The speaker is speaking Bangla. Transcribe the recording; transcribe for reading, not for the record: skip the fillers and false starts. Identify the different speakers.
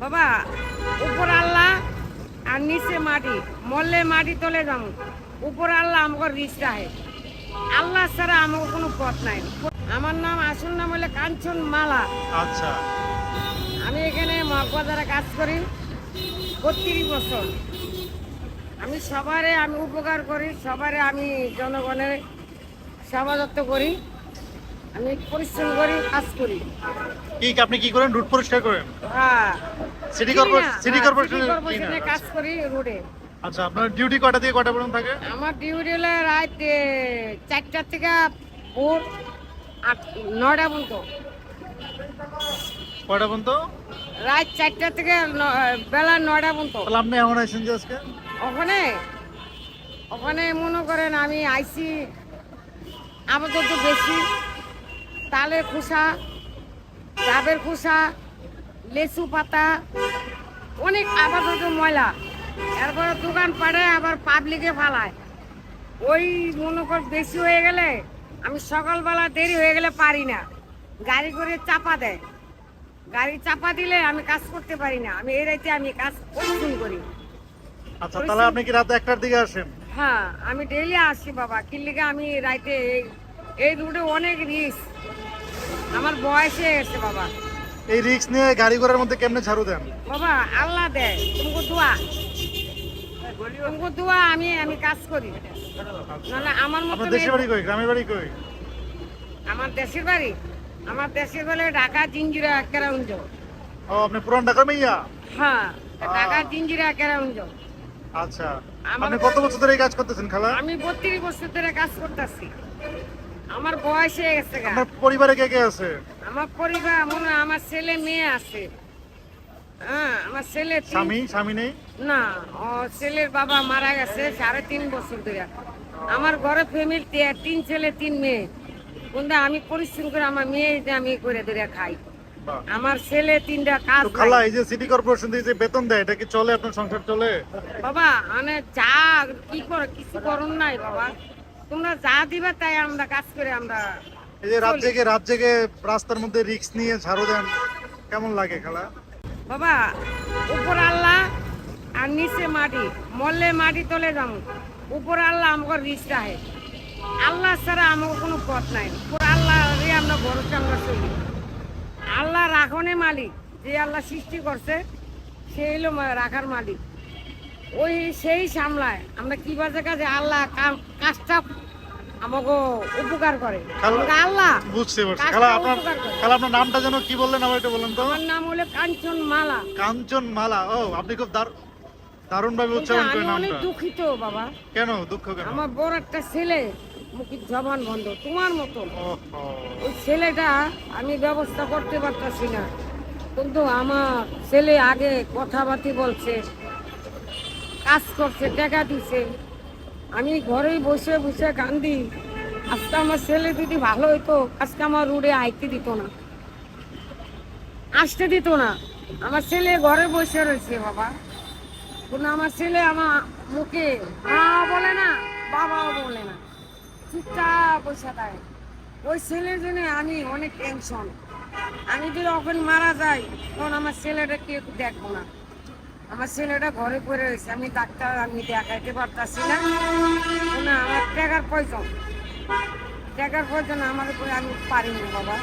Speaker 1: বাবা, উপর আল্লাহ আর নিচে মাটি, মরলে মাটি তলে যাবো। উপর আল্লাহ আমাকে রিস্ক রাখে, আল্লাহ ছাড়া আমাকে কোনো পথ নাই। আমার নাম, আসল নাম হলে কাঞ্চন মালা।
Speaker 2: আচ্ছা,
Speaker 1: আমি এখানে মগবাজারে কাজ করি 32 বছর। আমি সবারে আমি উপকার করি, সবারে আমি জনগণের সেবা যত্ন করি, আমি পরিশ্রম করি, কাজ করি।
Speaker 2: আপনি কি করেন? রুট পরিষ্কার করেন?
Speaker 1: হ্যাঁ,
Speaker 2: সিটি
Speaker 1: সিটি
Speaker 2: কর্পোরেশনের
Speaker 1: কর্পোরেশনে কাজ করি রোডে।
Speaker 2: আচ্ছা, আপনার ডিউটি কয়টা থেকে কয়টা পর্যন্ত থাকে?
Speaker 1: আমার ডিউটি হলো রাত 4টা থেকে ভোর 9টা পর্যন্ত।
Speaker 2: কয়টা পর্যন্ত?
Speaker 1: রাত 4টা থেকে বেলা 9টা পর্যন্ত।
Speaker 2: তাহলে আপনি এমন আছেন যে আজকে
Speaker 1: ওখানে ওখানে মনে করেন আমি আইসি আপাতত বেশি তালের খোসা, ডাবের খোসা, লেচু পাতা, অনেক আপাতত ময়লা। এরপরে দোকান পাড়ে আবার পাবলিকে ফালায়। ওই মনে কর বেশি হয়ে গেলে আমি সকালবেলা দেরি হয়ে গেলে পারি না, গাড়ি করে চাপা দেয়। গাড়ি চাপা দিলে আমি কাজ করতে পারি না। আমি এই রাইতে আমি কাজ পরিশ্রম করি।
Speaker 2: আচ্ছা, তাহলে আপনি কি রাত 1টার দিকে আসেন?
Speaker 1: হ্যাঁ, আমি ডেইলি আসি বাবা। কিল্লিকে আমি রাইতে এই রুটে অনেক রিস্ক, আমার বয়স হয়ে গেছে বাবা।
Speaker 2: এই রিস্ক নিয়ে গাড়ি ঘোড়ার মধ্যে কেমনে ঝাড়ু দেন?
Speaker 1: বাবা আল্লাহ দেয়, তোমাকে দোয়া, তোমাকে দোয়া, আমি কাজ করি। নাহলে আমার মতো
Speaker 2: আপনার দেশের বাড়ি কই? গ্রামের বাড়ি কই?
Speaker 1: আমার দেশের বাড়ি, আমার দেশের বাড়ি ঢাকা জিঞ্জিরা কেরাউঞ্জ।
Speaker 2: ও, আপনি পুরান ঢাকার মাইয়া?
Speaker 1: হ্যাঁ, ঢাকা জিঞ্জিরা কেরাউঞ্জ।
Speaker 2: আচ্ছা,
Speaker 1: আমার-
Speaker 2: আপনি কত বছর ধরে এই কাজ করতেছেন খালা?
Speaker 1: আমি 32 বছর ধরে কাজ করতেছি। আমার বয়স হয়ে গেছে গা।
Speaker 2: আপনার পরিবারে কে কে আছে?
Speaker 1: আমার পরিবার মনে হয় আমার ছেলে মেয়ে আছে। হ্যাঁ, আমার ছেলে
Speaker 2: স্বামী নেই?
Speaker 1: না, ও ছেলের বাবা মারা গেছে 3.5 বছর ধরে। আমার ঘরে ফ্যামিলি 3 ছেলে 3 মেয়ে, কিন্তু আমি পরিশ্রম করে আমার মেয়ে আমি করে ধরে খাই।
Speaker 2: বাহ।
Speaker 1: আমার ছেলে 3টা কাজ
Speaker 2: তো খালা,
Speaker 1: নাই।
Speaker 2: এই যে সিটি কর্পোরেশন থেকে যে বেতন দেয়, এটা কি চলে? আপনার সংসার চলে?
Speaker 1: বাবা মানে যা কি করে কিছু করুন নাই বাবা, তোমরা যা দিবা তাই আমরা কাজ করে আমরা।
Speaker 2: এই যে রাত জেগে রাস্তার মধ্যে রিস্ক নিয়ে ঝাড়ু দেন, কেমন লাগে খালা?
Speaker 1: বাবা, উপর আল্লাহ আর নিচে মাটি, মরলে মাটি তলে যাবো। উপর আল্লাহ আমাকে রিস্ক রাখে, আল্লাহ ছাড়া আমাকে কোনো পথ নাই। উপর আল্লাহ আমরা ভরসা আমরা চলি। আল্লাহ রাখনে মালিক, যে আল্লাহ সৃষ্টি করছে সে হলো রাখার মালিক। ওই সেই সামলায় আমরা কি বাজে কাজে আল্লাহ কাজটা আমাকে উপকার করে। আমাকে আল্লাহ
Speaker 2: বুঝতে পারছি।
Speaker 1: কাজটা
Speaker 2: খালা, আপনার
Speaker 1: উপকার করে।
Speaker 2: আপনার নামটা যেন কি বললেন? আমার এটা বলেন তো।
Speaker 1: আমার নাম হলো কাঞ্চন মালা।
Speaker 2: কাঞ্চন মালা। ও, আপনি খুব দারুণ ভাবে উচ্চারণ
Speaker 1: আমি
Speaker 2: করেন
Speaker 1: অনেক
Speaker 2: নামটা।
Speaker 1: দুঃখিত বাবা,
Speaker 2: কেন দুঃখ কেন?
Speaker 1: আমার বড় একটা ছেলে মুখের জবান বন্ধ তোমার মতো।
Speaker 2: ওহো।
Speaker 1: ওই ছেলেটা আমি ব্যবস্থা করতে পারতাছি না, কিন্তু আমার ছেলে আগে কথাবার্তি বলছে, কাজ করছে, টাকা দিছে। আমি ঘরেই বসে বসে কান্দি। আজকে আমার ছেলে যদি ভালো হইতো, আজকে আমার রুডে আইতে দিত না, আসতে দিত না। আমার ছেলে ঘরে বসে রয়েছে বাবা, কিন্তু আমার ছেলে আমার মুখে মা বলে না, বাবাও বলে না, চুপচাপ বসে থাকে। ওই ছেলের জন্য আমি অনেক টেনশন। আমি যদি ওখানে মারা যাই তখন আমার ছেলেটা কেউ দেখবো না। আমার ছেলেটা ঘরে পড়ে রয়েছে, আমি ডাক্তার আমি দেখাইতে পারতাছি না। আমার টাকার প্রয়োজন, আমার উপরে আমি পারিনি বাবা।